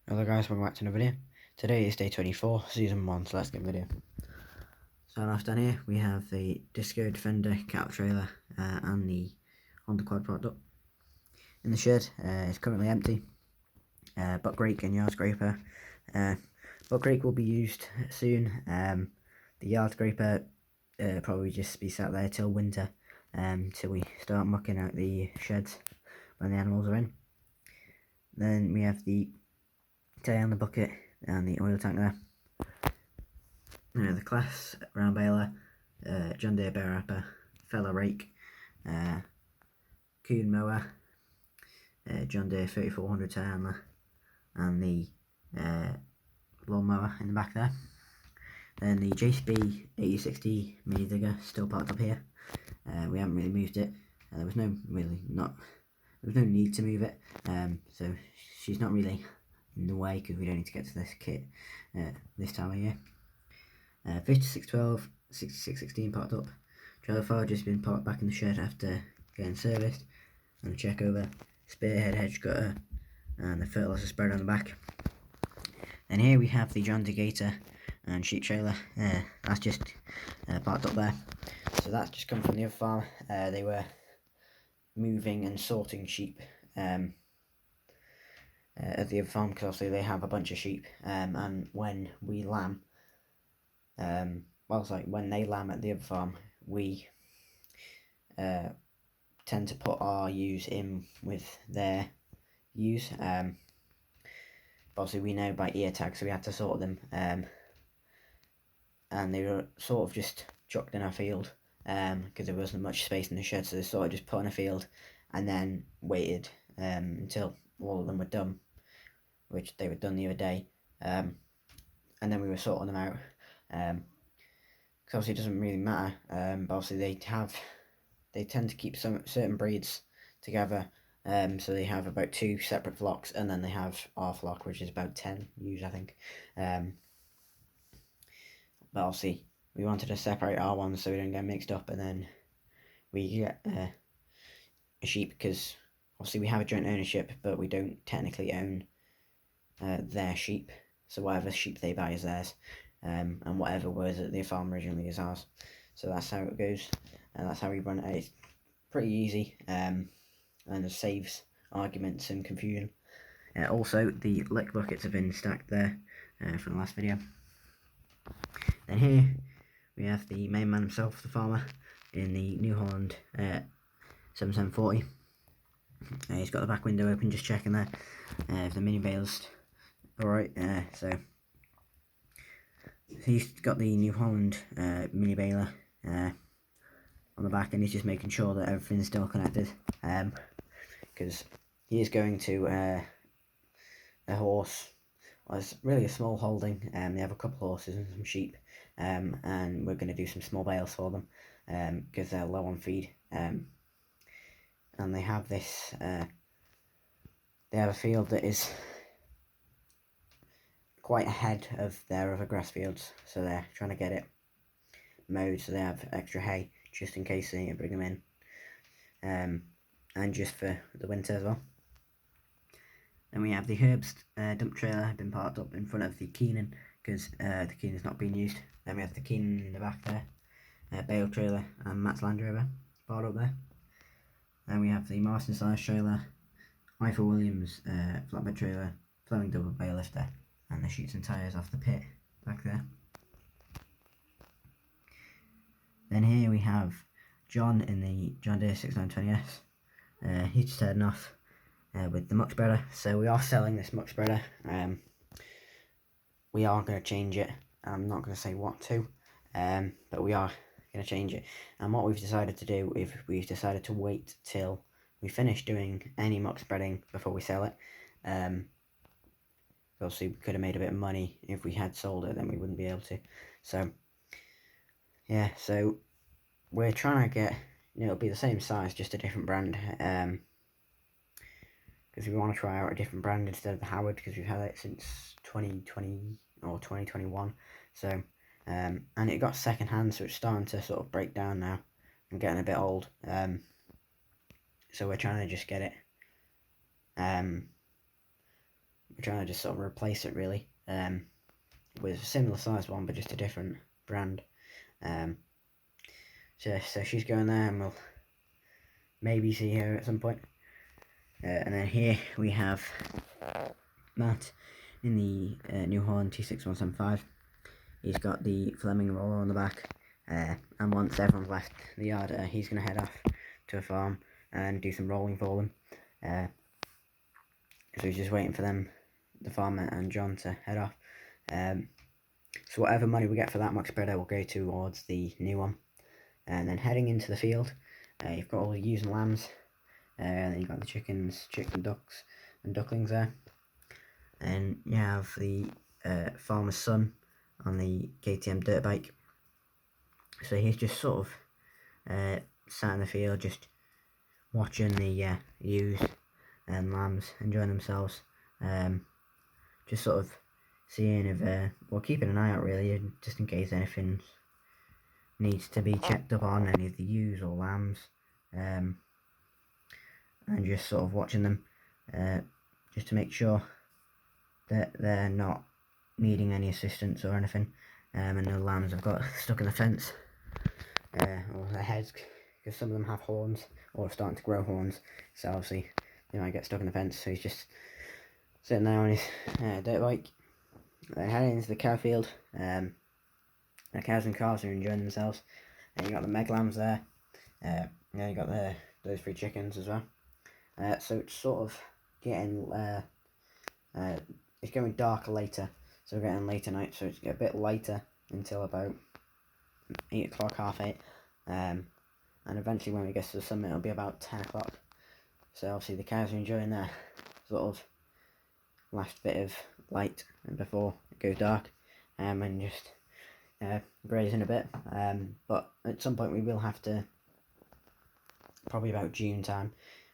Hello guys, welcome back to another video. Today is day 24, season 1, so let's get video. So off down here we have the Disco Defender cat trailer and the Honda Quad parked up. In the shed, it's currently empty. Buck rake and yard scraper. Buck rake will be used soon. The yard scraper probably just be sat there till winter, till we start mucking out the sheds when the animals are in. Then we have the tray on the bucket and the oil tank there. The class round baler, John Deere bear wrapper, fella rake, coon mower, John Deere 3400 telehandler, and the lawn mower in the back there. Then the JCB 8060 mini digger still parked up here. We haven't really moved it. There was no need to move it. So she's not really in the way because we don't need to get to this kit this time of year. 5612, 6616 parked up. Trailer fire just been parked back in the shed after getting serviced, and a check over, spearhead hedge cutter, and the fertilizer spreader on the back. And here we have the John Deere Gator and sheep trailer. That's just parked up there. So that's just come from the other farm. They were moving and sorting sheep at the other farm because obviously they have a bunch of sheep, and when we lamb, when they lamb at the other farm, we tend to put our ewes in with their ewes. Obviously we know by ear tags, so we had to sort them, and they were sort of just chucked in our field because there wasn't much space in the shed, so they sort of just put in a field and then waited until all of them were done, which they were done the other day, and then we were sorting them out. Because obviously it doesn't really matter, but obviously they tend to keep some certain breeds together, so they have about 2 separate flocks, and then they have our flock, which is about 10 ewes, I think. But obviously we wanted to separate our ones so we don't get mixed up, and then we get a sheep, because obviously we have a joint ownership, but we don't technically own their sheep, so whatever sheep they buy is theirs, and whatever was at the farm originally is ours. So that's how it goes, and that's how we run it. It's pretty easy, and it saves arguments and confusion. Also, the lick buckets have been stacked there from the last video. Then here we have the main man himself, the farmer, in the New Holland 7740. He's got the back window open, just checking there if the mini bale's alright. So he's got the New Holland mini baler on the back, and he's just making sure that everything's still connected, because he is going to a horse. Well, it's really a small holding. They have a couple of horses and some sheep, and we're going to do some small bales for them because they're low on feed, and they have this they have a field that is quite ahead of their other grass fields, so they're trying to get it mowed so they have extra hay just in case they need to bring them in, and just for the winter as well. Then we have the Herbst dump trailer been parked up in front of the Keenan because the Keenan's not being used. Then we have the Keenan in the back there, bale trailer, and Matt's Land Rover parked up there. Then we have the Marston size trailer, Eiffel Williams flatbed trailer, flowing double bale lifter, and the sheets and tyres off the pit back there. Then here we have John in the John Deere 6920S. He's just heading off with the muck spreader. So we are selling this muck spreader. We are going to change it. I'm not going to say what to, but we are going to change it. And what we've decided to do is we've decided to wait till we finish doing any muck spreading before we sell it. Obviously we could have made a bit of money if we had sold it, then we wouldn't be able to. So yeah, so we're trying to get, it'll be the same size, just a different brand, because we want to try out a different brand instead of the Howard, because we've had it since 2020 or 2021. So and it got second hand, so it's starting to sort of break down now and getting a bit old. So we're trying to just get it we're trying to just sort of replace it really, with a similar sized one but just a different brand. So she's going there, and we'll maybe see her at some point. And then here we have Matt in the New Holland T6175. He's got the Fleming roller on the back, and once everyone's left the yard, he's going to head off to a farm and do some rolling for them. So he's just waiting for them, the farmer and John, to head off. So whatever money we get for that muck spreader will go towards the new one. And then heading into the field, you've got all the ewes and lambs, and then you've got the chickens, chicks and ducks and ducklings there. And you have the farmer's son on the KTM dirt bike. So he's just sort of sat in the field, just watching the ewes and lambs enjoying themselves. Just sort of seeing if, well, keeping an eye out really, just in case anything needs to be checked up on, any of the ewes or lambs, and just sort of watching them, just to make sure that they're not needing any assistance or anything. And the lambs have got stuck in the fence, or their heads, because some of them have horns or are starting to grow horns, so obviously they might get stuck in the fence. So he's just sitting there on his dirt bike. They're heading into the cow field. The cows and calves are enjoying themselves. And you got the meg lambs there. And then you got those 3 chickens as well. So it's sort of getting it's going darker later, so we're getting later night, so it's a bit lighter until about 8 o'clock, half 8, and eventually when we get to the summit it'll be about 10 o'clock. So obviously the cows are enjoying their sort of last bit of light and before it goes dark, and just grazing a bit, but at some point we will have to, probably about June time,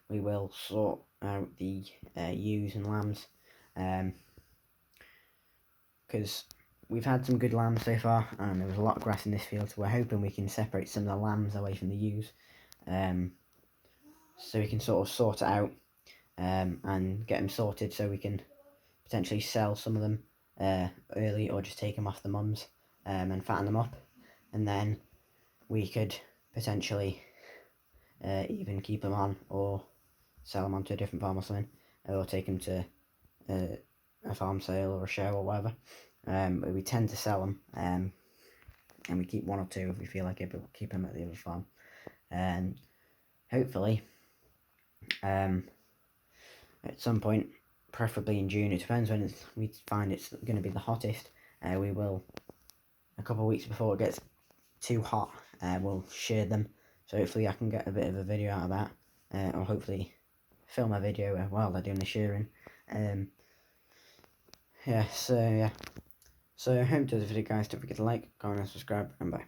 we will sort out the ewes and lambs, because we've had some good lambs so far, and there was a lot of grass in this field, so we're hoping we can separate some of the lambs away from the ewes, so we can sort of sort it out, and get them sorted, so we can potentially sell some of them early, or just take them off the mums, and fatten them up, and then we could potentially even keep them on, or sell them on to a different farm or something, or take them to a farm sale or a show or whatever. But we tend to sell them, and we keep 1 or 2 if we feel like it, but we'll keep them at the other farm. And hopefully, at some point, preferably in June, it depends when we find it's going to be the hottest, we will, a couple of weeks before it gets too hot, we'll shear them. So hopefully I can get a bit of a video out of that, or hopefully film a video while they're doing the shearing. So I hope you enjoyed the video, guys. Don't forget to like, comment and subscribe, and bye.